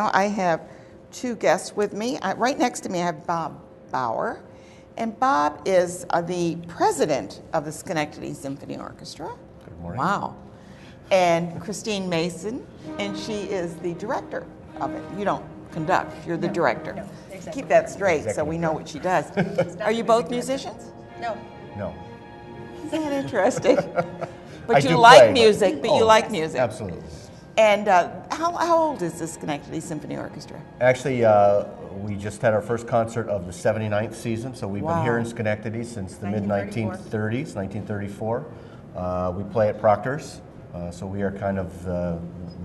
now I have two guests with me. Right next to me I have Bob Bour. And Bob is the president of the Schenectady Symphony Orchestra. Good morning. Wow. And Christine Mason, and she is the director of it. You don't conduct, you're the director. No, exactly. Keep that straight so we know what she does. Are you both musicians? No. No. Isn't that interesting? I But you do like play, music, but you oh, like music. Absolutely. And how old is the Schenectady Symphony Orchestra? Actually, we just had our first concert of the 79th season, so we've been here in Schenectady since the mid-1930s, 1934. We play at Proctors, so we are kind of the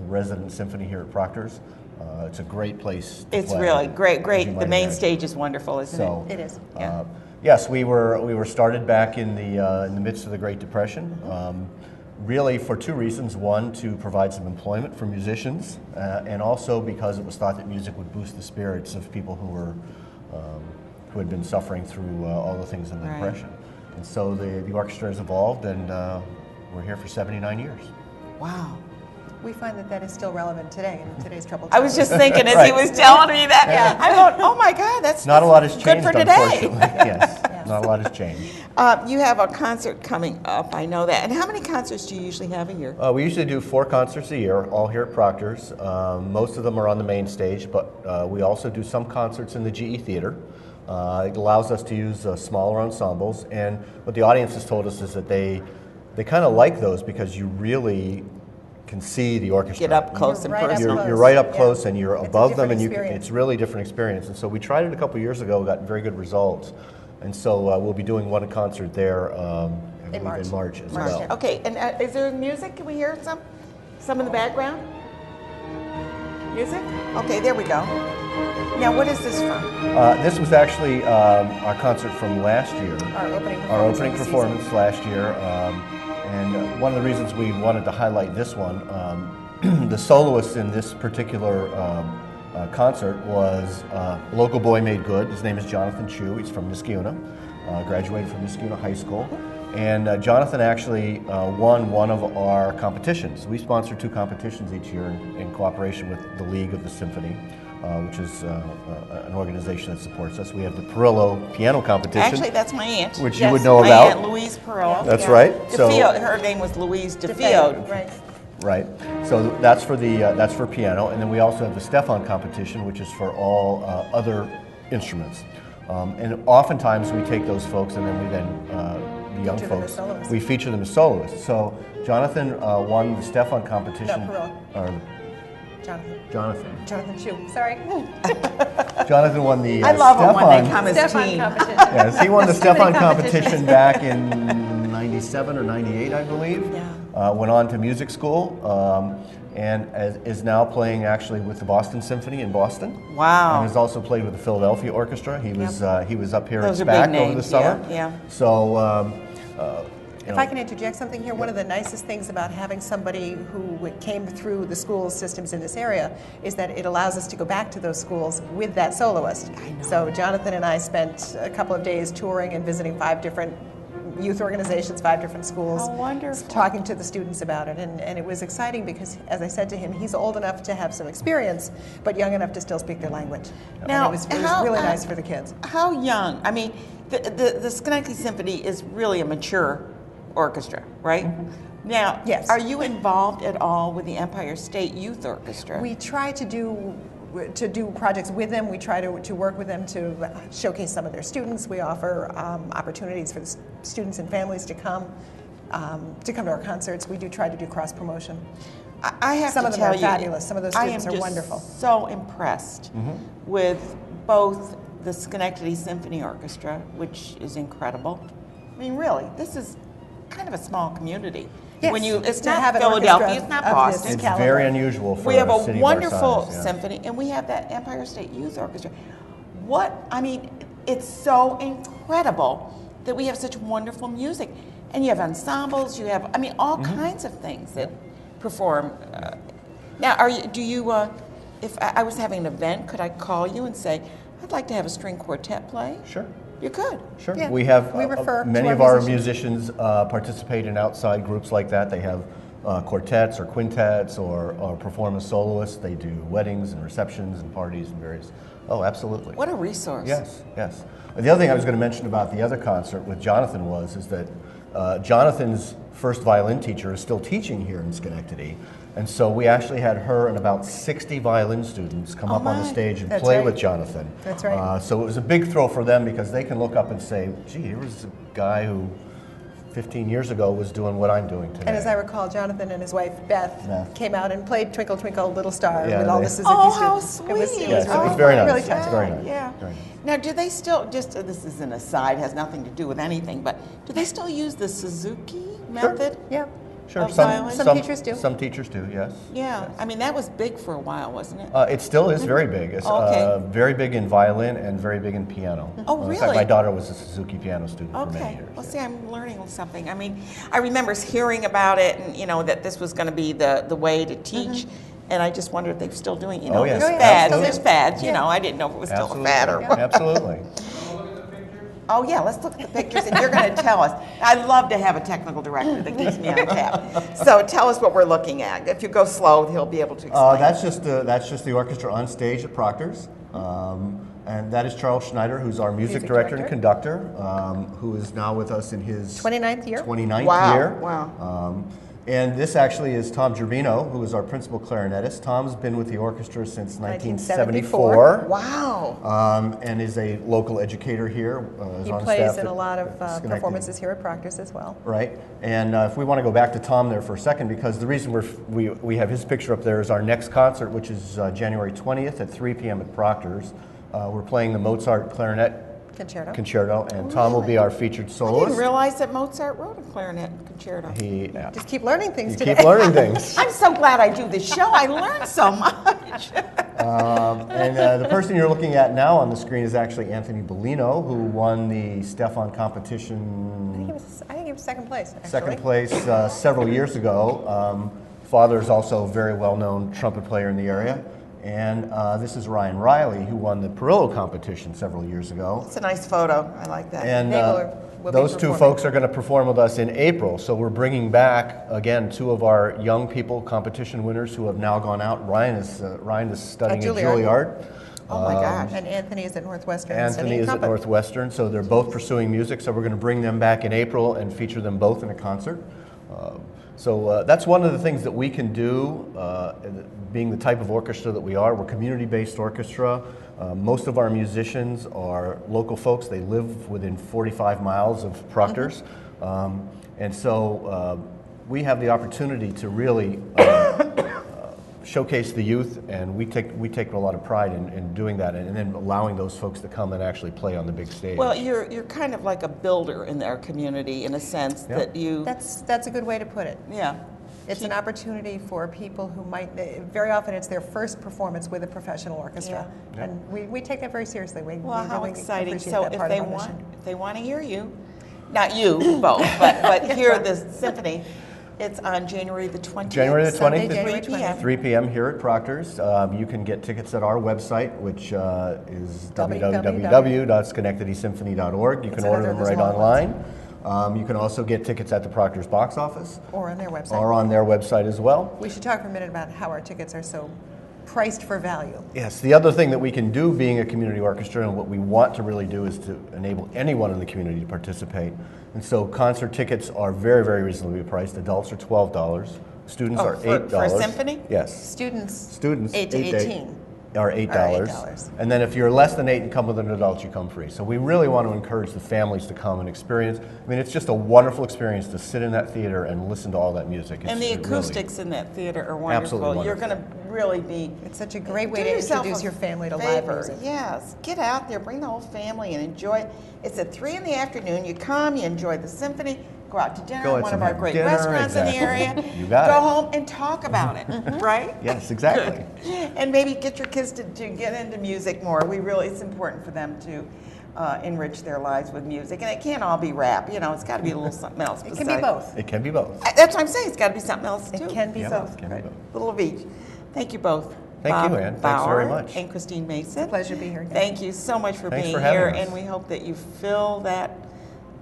resident symphony here at Proctors. It's a great place to It's play, really great. The main imagine. stage is wonderful, isn't it? It is. Yeah. Yes, we were started back in the midst of the Great Depression. Really for two reasons. One, to provide some employment for musicians, and also because it was thought that music would boost the spirits of people who had been suffering through all the things in the Depression. And so the orchestra has evolved, and we're here for 79 years. Wow. We find that is still relevant today in today's troubled I times. was just thinking as he was telling me that, I thought, oh my God, that's Not a lot has good changed, for today. unfortunately. Yes, not a lot has changed. You have a concert coming up, I know that. And how many concerts do you usually have a year? We usually do 4 concerts a year, all here at Proctors. Most of them are on the main stage, but we also do some concerts in the GE Theater. It allows us to use smaller ensembles, and what the audience has told us is that they kind of like those because you really can see the orchestra. Get up close and personal. You're right up close, and you're It's a above them, and different it's really a different experience. And so we tried it a couple years ago, got very good results, and so we'll be doing one concert there In March as well. Okay, and is there music? Can we hear some in the background? Music? Okay, there we go. Now, what is this from? This was actually our concert from last year. Our opening performance last year. And one of the reasons we wanted to highlight this one, the soloist in this particular concert was a local boy made good. His name is Jonathan Chu. He's from Niskayuna, graduated from Niskayuna High School. And Jonathan actually won one of our competitions. We sponsor 2 competitions each year in cooperation with the League of the Symphony, which is an organization that supports us. We have the Parillo piano competition. Actually, that's my aunt. Which you would know about. My aunt, Louise Parillo. That's right. DeFeo, her name was Louise DeFeo. Right. Right. So that's for that's for piano, and then we also have the Stefan competition, which is for all other instruments. And oftentimes we take those folks, and then the young folks, we feature them as soloists. So Jonathan won the Stefan competition. No, Parillo. Jonathan. Jonathan Chu. Sorry. Jonathan won the I love them Stefan. when they come as Stefan team. competition. Yes, he won the Stefan competition competitions. back in 97 or 98, I believe. Yeah. Went on to music school and is now playing actually with the Boston Symphony in Boston. Wow. And has also played with the Philadelphia Orchestra. He was up here Those at are big SPAC over the names, summer. yeah. So. If I can interject something here, one of the nicest things about having somebody who came through the school systems in this area is that it allows us to go back to those schools with that soloist. I know. So Jonathan and I spent a couple of days touring and visiting 5 different youth organizations, 5 different schools. How wonderful. Talking to the students about it. And it was exciting because, as I said to him, he's old enough to have some experience, but young enough to still speak their language. Now, and it was really nice for the kids. How young? I mean, the Schenectady Symphony is really a mature orchestra, right? Now, Yes. are you involved at all with the Empire State Youth Orchestra? We try to do projects with them. We try to work with them to showcase some of their students. We offer opportunities for the students and families to come to our concerts. We do try to do cross promotion. I have Some to of them tell are you, fabulous. Some of those students I are am just wonderful. so impressed with both the Schenectady Symphony Orchestra, which is incredible. I mean, really, this is kind of a small community. Yes, It's to not have an Philadelphia, orchestra it's not of Boston. this It's caliber. very unusual for We have a a city wonderful of our size, yeah. symphony, and we have that Empire State Youth Orchestra. It's so incredible that we have such wonderful music. And you have ensembles, you have, all kinds of things that perform. Now, if I was having an event, could I call you and say, I'd like to have a string quartet play? Sure. You could. Sure. Yeah, We have we refer many to of our our musicians participate in outside groups like that. They have quartets or quintets or perform as soloists. They do weddings and receptions and parties and various. Oh, absolutely. What a resource. Yes, yes. And the other thing I was going to mention about the other concert with Jonathan is that Jonathan's first violin teacher is still teaching here in Schenectady. And so we actually had her and about 60 violin students come up on the stage and play with Jonathan. That's right. So it was a big thrill for them because they can look up and say, gee, here was a guy who 15 years ago was doing what I'm doing today. And as I recall, Jonathan and his wife Beth came out and played Twinkle Twinkle Little Star Yeah, with all the Suzuki Oh, students. how It was sweet. Yes, it was really, very nice. really It's touching. very nice. Yeah. Very nice. Now, do they still, just this is an aside, has nothing to do with anything, but do they still use the Suzuki method? Yeah. Sure, Of violin? Some teachers do. Some teachers do, yes. Yeah. Yes. I mean, that was big for a while, wasn't it? It still is very big. It's Okay. very big in violin and very big in piano. Oh, In fact, my really? daughter was a Suzuki piano student for many Okay. years. Well, see, I'm learning something. I mean, I remember hearing about it and, that this was going to be the way to teach. And I just wondered if they're still doing, Oh, yes. there's Oh, yeah. fads, Absolutely. there's fads, Yeah. I didn't know if it was still Absolutely. a fad or what. Absolutely. Oh, yeah, let's look at the pictures and you're going to tell us. I love to have a technical director that keeps me on tap. So tell us what we're looking at. If you go slow, he'll be able to explain. That's just the orchestra on stage at Proctors. And that is Charles Schneider, who's our music director and conductor, who is now with us in his 29th year. 29th Wow, year. wow. And this actually is Tom Gerbino, who is our principal clarinetist. Tom's been with the orchestra since 1974. Wow. And is a local educator here. Is He on plays staff in a at lot of Schenectady. performances here at Proctors as well. Right, and if we want to go back to Tom there for a second, because the reason we have his picture up there is our next concert, which is January 20th at 3 p.m. at Proctors. We're playing the Mozart Clarinet Concerto, and Tom will be our featured I soloist. didn't realize that Mozart wrote a clarinet concerto. Just keep learning things today. Keep learning things. I'm so glad I do this show. I learned so much. And the person you're looking at now on the screen is actually Anthony Bellino, who won the Stefan competition. I think he was second place, actually. Second place several years ago. Father is also a very well-known trumpet player in the area. And this is Ryan Riley, who won the Parillo competition several years ago. It's a nice photo. I like that. And will be those two performing. folks are going to perform with us in April. So we're bringing back, again, two of our young people, competition winners who have now gone out. Ryan is studying at Juilliard. Oh my gosh. And Anthony is at Northwestern. Anthony is at Northwestern, so they're both pursuing music. So we're going to bring them back in April and feature them both in a concert. So that's one of the things that we can do, being the type of orchestra that we are. We're a community-based orchestra. Most of our musicians are local folks. They live within 45 miles of Proctors. And so we have the opportunity to really showcase the youth, and we take a lot of pride in doing that, and then allowing those folks to come and actually play on the big stage. Well, you're kind of like a builder in our community in a sense that you. That's a good way to put it. Yeah. It's an opportunity for people who might, very often it's their first performance with a professional orchestra. Yeah. And we take that very seriously. We How really exciting! appreciate So that if part they of our mission. want to hear you, not you both, but hear the symphony, it's on January the 20th. January the 20th, Sunday, at January 3 p.m. 3 p.m. here at Proctors. You can get tickets at our website, which is www.schenectadysymphony.org. You can order them right online. You can also get tickets at the Proctors box office. Or on their website. Or on their website as well. We should talk for a minute about how our tickets are so priced for value. Yes, the other thing that we can do being a community orchestra, and what we want to really do, is to enable anyone in the community to participate. And so concert tickets are very, very reasonably priced. Adults are $12. Students are $8. For a symphony? Yes. Students 8 to 18. Are $8. And then if you're less than 8 and come with an adult, you come free. So we really want to encourage the families to come and experience. I mean, it's just a wonderful experience to sit in that theater and listen to all that music. And the acoustics in that theater are wonderful. Absolutely You're going to really be. It's such a great way to introduce your family to live music. Yes, get out there, bring the whole family and enjoy it. It's at 3 in the afternoon. You come, you enjoy the symphony. Go out to dinner at one of our great restaurants in the area. You got Go it. home and talk about it, right? Yes, exactly. And maybe get your kids to get into music more. It's important for them to enrich their lives with music. And it can't all be rap, it's got to be a little something else. It can be both. It can be both. That's what I'm saying. It's got to be something else too. It can be Yeah, both. it can be both. Little of each. Thank you both. Thank Bob you, Ann. Thanks very Bour much. And Christine Mason. Pleasure to be here again. Thank you so much for Thanks being for having here, us. and we hope that you fill that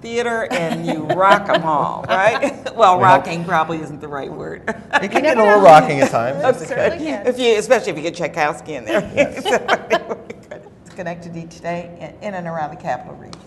theater and you rock them all, right? Well, We rocking probably isn't the right word. It can get a little rocking at times. It certainly can. Especially if you get Tchaikovsky in there. So, anyway, good. Schenectady today in and around the capital region.